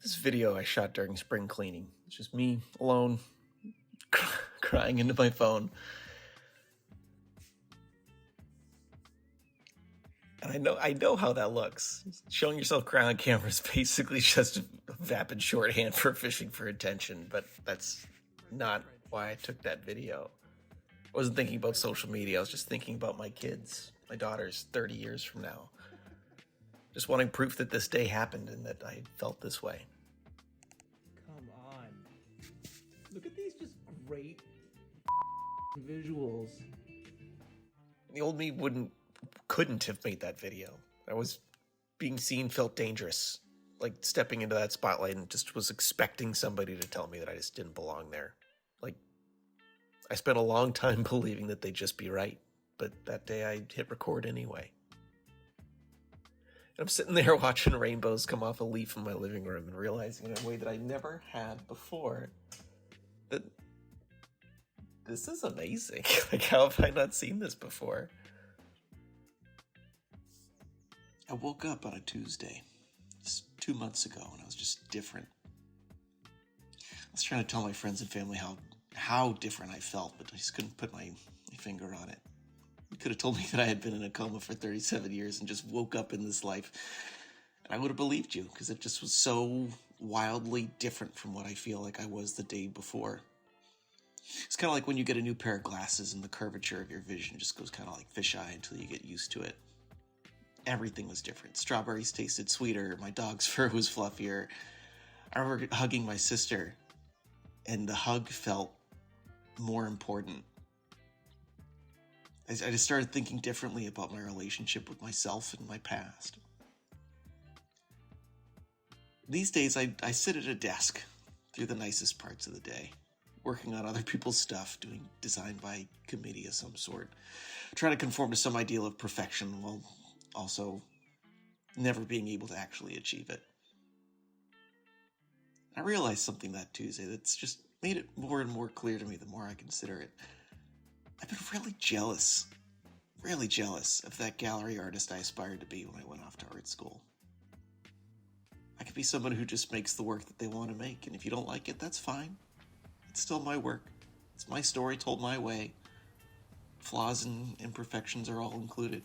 This video I shot during spring cleaning. It's just me alone, crying into my phone. And I know how that looks. Showing yourself crying on camera is basically just a vapid shorthand for fishing for attention, but that's not why I took that video. I wasn't thinking about social media. I was just thinking about my kids, my daughters 30 years from now. Just wanting proof that this day happened and that I felt this way. Come on. Look at these just great visuals. The old me couldn't have made that video. I was being seen felt dangerous. Like stepping into that spotlight and just was expecting somebody to tell me that I just didn't belong there. Like, I spent a long time believing that they'd just be right. But that day I hit record anyway. And I'm sitting there watching rainbows come off a leaf in my living room and realizing in a way that I never had before that this is amazing. Like, how have I not seen this before? I woke up on a Tuesday, just 2 months ago, and I was just different. I was trying to tell my friends and family how different I felt, but I just couldn't put my finger on it. You could have told me that I had been in a coma for 37 years and just woke up in this life, and I would have believed you, because it just was so wildly different from what I feel like I was the day before. It's kind of like when you get a new pair of glasses and the curvature of your vision just goes kind of like fisheye until you get used to it. Everything was different. Strawberries tasted sweeter. My dog's fur was fluffier. I remember hugging my sister, and the hug felt more important. I just started thinking differently about my relationship with myself and my past. These days, I sit at a desk through the nicest parts of the day, working on other people's stuff, doing design by committee of some sort, trying to conform to some ideal of perfection while also never being able to actually achieve it. I realized something that Tuesday that's just made it more and more clear to me the more I consider it. I've been really jealous of that gallery artist I aspired to be when I went off to art school. I could be someone who just makes the work that they want to make, and if you don't like it, that's fine. It's still my work. It's my story told my way. Flaws and imperfections are all included.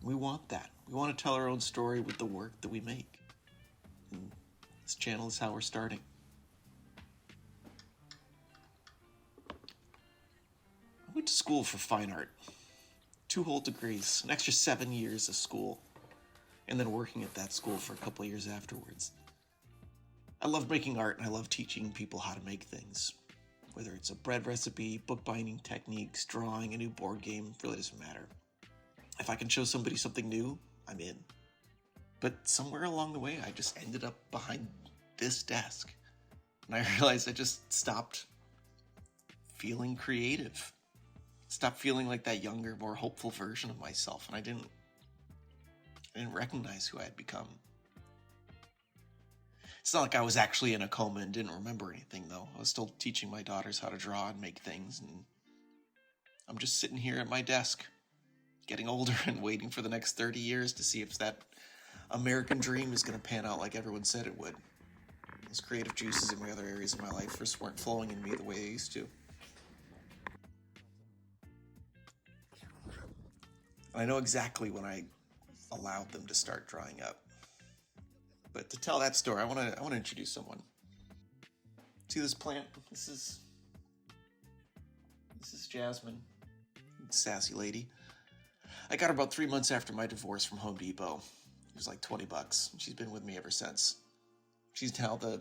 We want that. We want to tell our own story with the work that we make. And this channel is how we're starting. I went to school for fine art. 2 whole degrees, an extra 7 years of school, and then working at that school for a couple of years afterwards. I love making art, and I love teaching people how to make things. Whether it's a bread recipe, bookbinding techniques, drawing a new board game, really doesn't matter. If I can show somebody something new, I'm in. But somewhere along the way, I just ended up behind this desk. And I realized I just stopped feeling creative. Stopped feeling like that younger, more hopeful version of myself. And I didn't recognize who I had become. It's not like I was actually in a coma and didn't remember anything, though. I was still teaching my daughters how to draw and make things. And I'm just sitting here at my desk, getting older and waiting for the next 30 years to see if that American dream is going to pan out like everyone said it would. Those creative juices in my other areas of my life just weren't flowing in me the way they used to. And I know exactly when I allowed them to start drying up. But to tell that story, I want to introduce someone. See this plant? This is Jasmine, sassy lady. I got her about 3 months after my divorce from Home Depot. It was like $20. She's been with me ever since. She's now the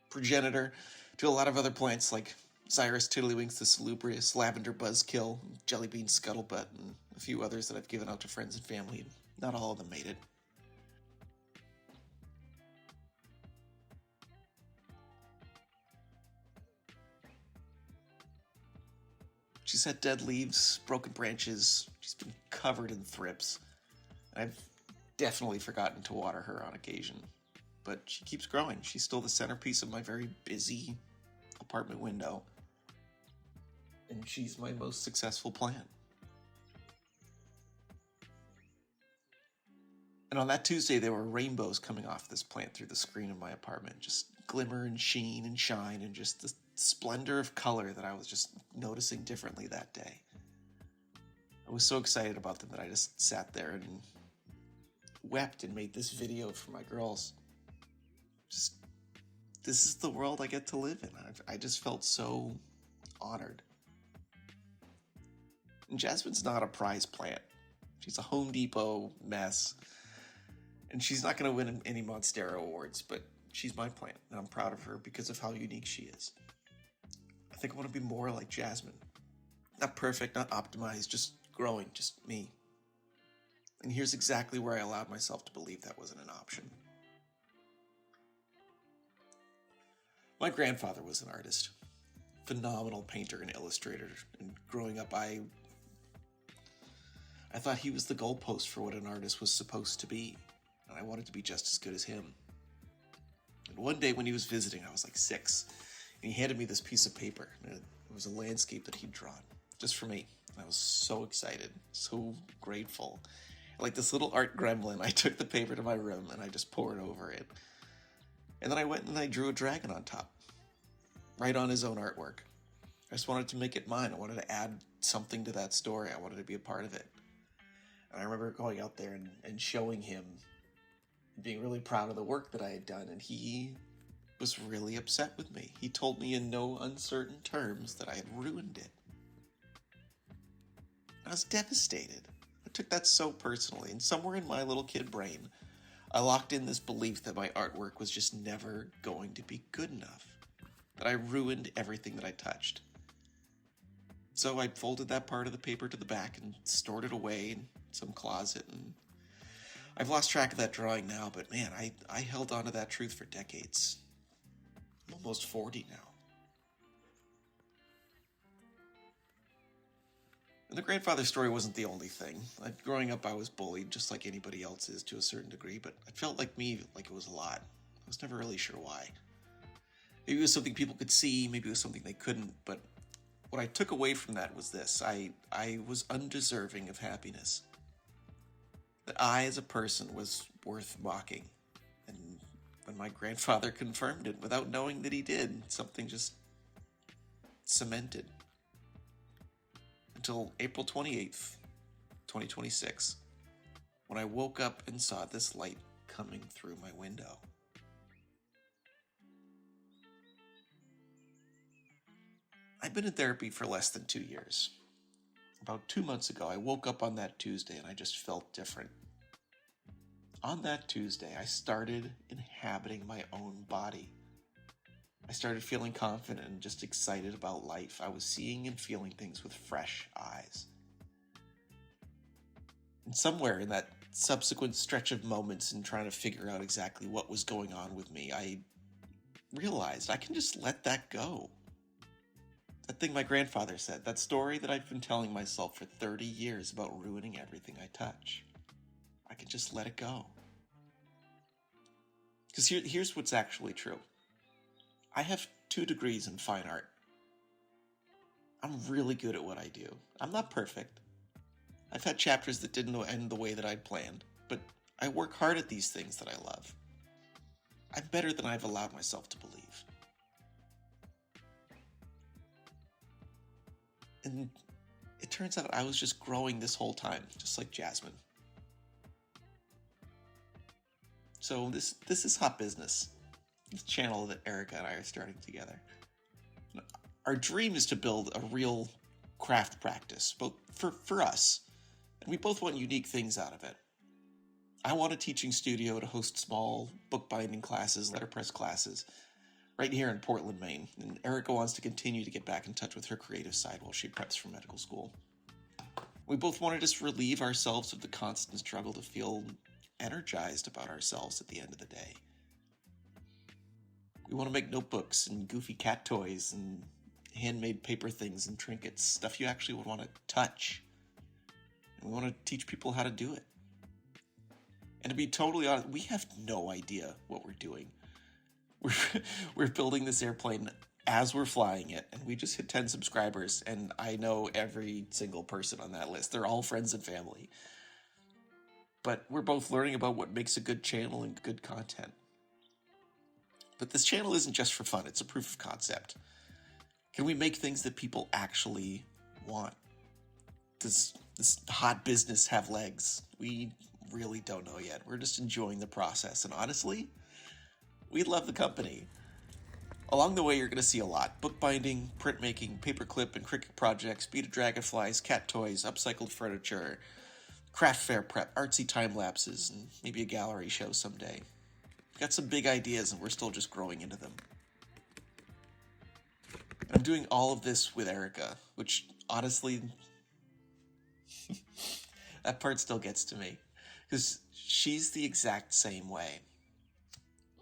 progenitor to a lot of other plants like Cyrus Tiddlywinks the Salubrious, Lavender Buzzkill, Jellybean Scuttlebutt, and a few others that I've given out to friends and family. Not all of them made it. She's had dead leaves, broken branches. She's been covered in thrips. I've definitely forgotten to water her on occasion. But she keeps growing. She's still the centerpiece of my very busy apartment window. And she's my most successful plant. And on that Tuesday, there were rainbows coming off this plant through the screen of my apartment. Just glimmer and sheen and shine and just the splendor of color that I was just noticing differently that day. I was so excited about them that I just sat there and wept and made this video for my girls. Just, this is the world I get to live in. I just felt so honored. And Jasmine's not a prize plant. She's a Home Depot mess. And she's not going to win any Monstera awards, but she's my plant, and I'm proud of her because of how unique she is. I think I want to be more like Jasmine. Not perfect, not optimized, just growing, just me. And here's exactly where I allowed myself to believe that wasn't an option. My grandfather was an artist, phenomenal painter and illustrator, and growing up I thought he was the goalpost for what an artist was supposed to be, and I wanted to be just as good as him. And one day when he was visiting, I was like 6, and he handed me this piece of paper, and it was a landscape that he'd drawn, just for me. And I was so excited, so grateful. Like this little art gremlin, I took the paper to my room and I just poured over it. And then I went and I drew a dragon on top, right on his own artwork. I just wanted to make it mine. I wanted to add something to that story. I wanted to be a part of it. And I remember going out there and showing him, being really proud of the work that I had done, and he was really upset with me. He told me in no uncertain terms that I had ruined it. I was devastated. I took that so personally, and somewhere in my little kid brain, I locked in this belief that my artwork was just never going to be good enough, that I ruined everything that I touched. So I folded that part of the paper to the back and stored it away in some closet, and I've lost track of that drawing now, but man, I held on to that truth for decades. I'm almost 40 now. And the grandfather story wasn't the only thing. Growing up, I was bullied just like anybody else is to a certain degree, but it felt like it was a lot. I was never really sure why. Maybe it was something people could see, maybe it was something they couldn't, but what I took away from that was this. I was undeserving of happiness. That I, as a person, was worth mocking. And when my grandfather confirmed it, without knowing that he did, something just cemented. Until April 28th, 2026, when I woke up and saw this light coming through my window. I've been in therapy for less than 2 years. About 2 months ago, I woke up on that Tuesday and I just felt different. On that Tuesday, I started inhabiting my own body. I started feeling confident and just excited about life. I was seeing and feeling things with fresh eyes. And somewhere in that subsequent stretch of moments and trying to figure out exactly what was going on with me, I realized I can just let that go. That thing my grandfather said, that story that I've been telling myself for 30 years about ruining everything I touch. I can just let it go. Because here's what's actually true. I have 2 degrees in fine art. I'm really good at what I do. I'm not perfect. I've had chapters that didn't end the way that I'd planned, but I work hard at these things that I love. I'm better than I've allowed myself to believe. And it turns out I was just growing this whole time, just like Jasmine. So this is hot business. The channel that Erika and I are starting together. Our dream is to build a real craft practice, both for us. And we both want unique things out of it. I want a teaching studio to host small bookbinding classes, letterpress classes, right here in Portland, Maine. And Erika wants to continue to get back in touch with her creative side while she preps for medical school. We both want to just relieve ourselves of the constant struggle to feel energized about ourselves at the end of the day. We want to make notebooks and goofy cat toys and handmade paper things and trinkets, stuff you actually would want to touch. And we want to teach people how to do it. And to be totally honest, we have no idea what we're doing. We're building this airplane as we're flying it, and we just hit 10 subscribers, and I know every single person on that list. They're all friends and family. but we're both learning about what makes a good channel and good content. But this channel isn't just for fun, it's a proof of concept. Can we make things that people actually want? Does this hot business have legs? We really don't know yet. We're just enjoying the process, and honestly, we love the company. Along the way, you're going to see a lot. Bookbinding, printmaking, paperclip and Cricut projects, beaded dragonflies, cat toys, upcycled furniture, craft fair prep, artsy time lapses, and maybe a gallery show someday. We've got some big ideas, and we're still just growing into them. I'm doing all of this with Erika, which honestly, that part still gets to me. Because she's the exact same way.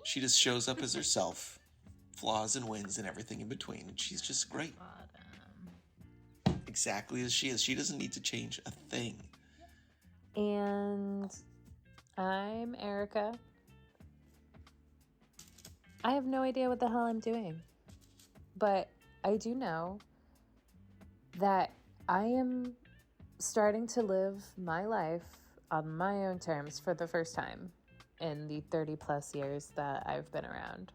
She just shows up as herself, flaws and wins and everything in between, and she's just great. Exactly as she is. She doesn't need to change a thing. And I'm Erika. I have no idea what the hell I'm doing, but I do know that I am starting to live my life on my own terms for the first time in the 30 plus years that I've been around.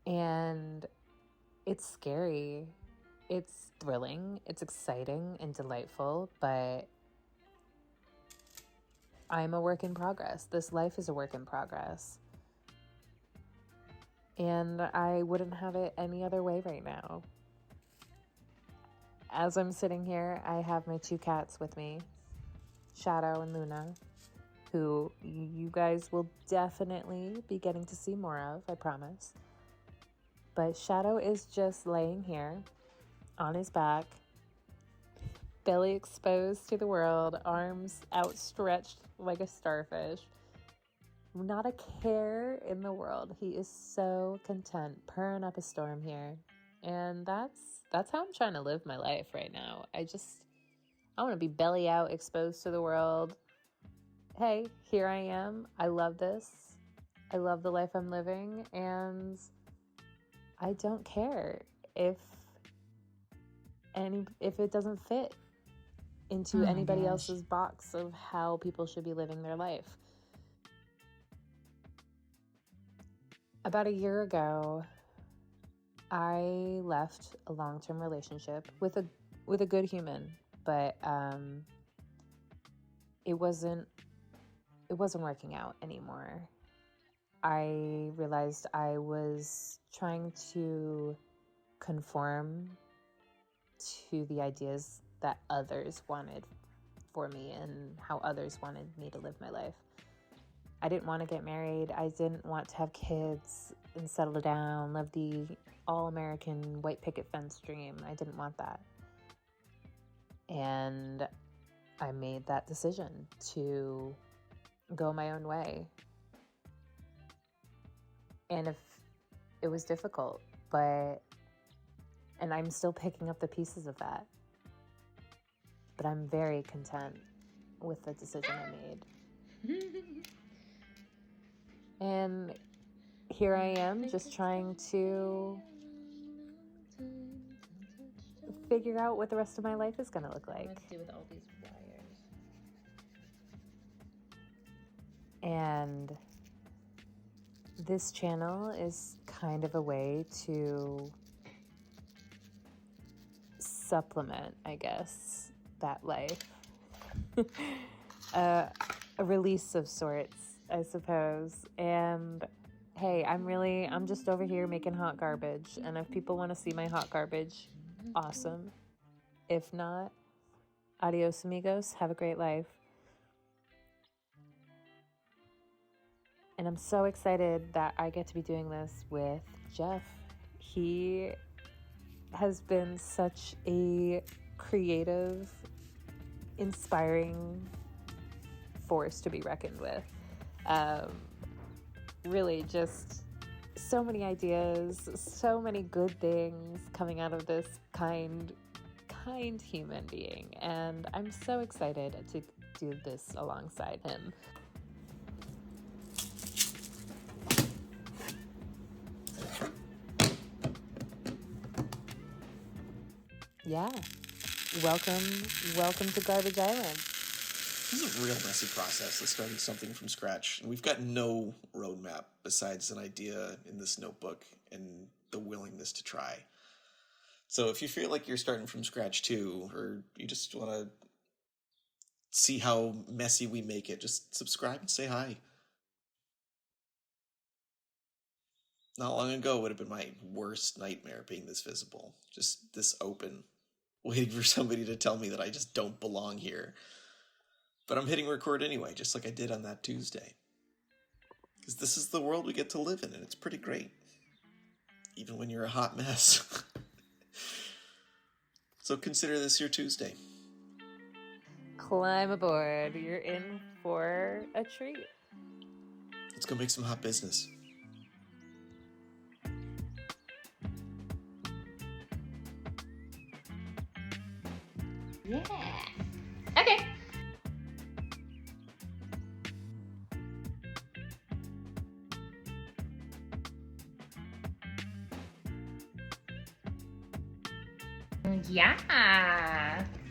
And it's scary, it's thrilling, it's exciting and delightful, but I'm a work in progress. This life is a work in progress. And I wouldn't have it any other way right now. As I'm sitting here, I have my 2 cats with me, Shadow and Luna, who you guys will definitely be getting to see more of, I promise. But Shadow is just laying here on his back, belly exposed to the world, arms outstretched like a starfish. Not a care in the world. He is so content, purring up a storm here. And that's how I'm trying to live my life right now. I want to be belly out, exposed to the world. Hey, here I am. I love this. I love the life I'm living, and I don't care if it doesn't fit into anybody else's box of how people should be living their life. About a year ago, I left a long-term relationship with a good human, but it wasn't working out anymore. I realized I was trying to conform to the ideas that others wanted for me and how others wanted me to live my life. I didn't want to get married. I didn't want to have kids and settle down, live the all-American white picket fence dream. I didn't want that. And I made that decision to go my own way. And if it was difficult, and I'm still picking up the pieces of that. But I'm very content with the decision I made. And here I am, just trying to figure out what the rest of my life is going to look like. What to do with all these wires? And this channel is kind of a way to supplement, I guess, that life. A release of sorts, I suppose. And hey, I'm just over here making hot garbage. And if people want to see my hot garbage, awesome. If not, adios amigos. Have a great life. And I'm so excited that I get to be doing this with Geoff. He has been such a creative, inspiring force to be reckoned with. Really just so many ideas, so many good things coming out of this kind human being. And I'm so excited to do this alongside him. Yeah, welcome to Garbage Island. This is a real messy process of starting something from scratch, and we've got no roadmap besides an idea in this notebook and the willingness to try. So if you feel like you're starting from scratch too, or you just want to see how messy we make it, just subscribe and say hi. Not long ago would have been my worst nightmare being this visible, just this open, waiting for somebody to tell me that I just don't belong here. But I'm hitting record anyway, just like I did on that Tuesday. Because this is the world we get to live in, and it's pretty great. Even when you're a hot mess. So consider this your Tuesday. Climb aboard. You're in for a treat. Let's go make some hot business. Yeah. Okay. Yeah.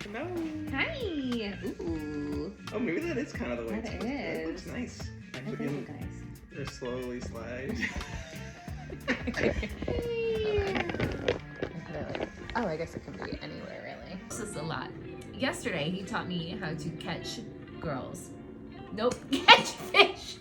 Hello. Hi. Ooh. Oh, maybe that is kind of the way That it's supposed to. That looks is. nice. That Actually, does can look nice. just slowly slide. Oh, I guess it can be anywhere, really. This is a lot. Yesterday, he taught me how to catch girls. Nope, catch fish.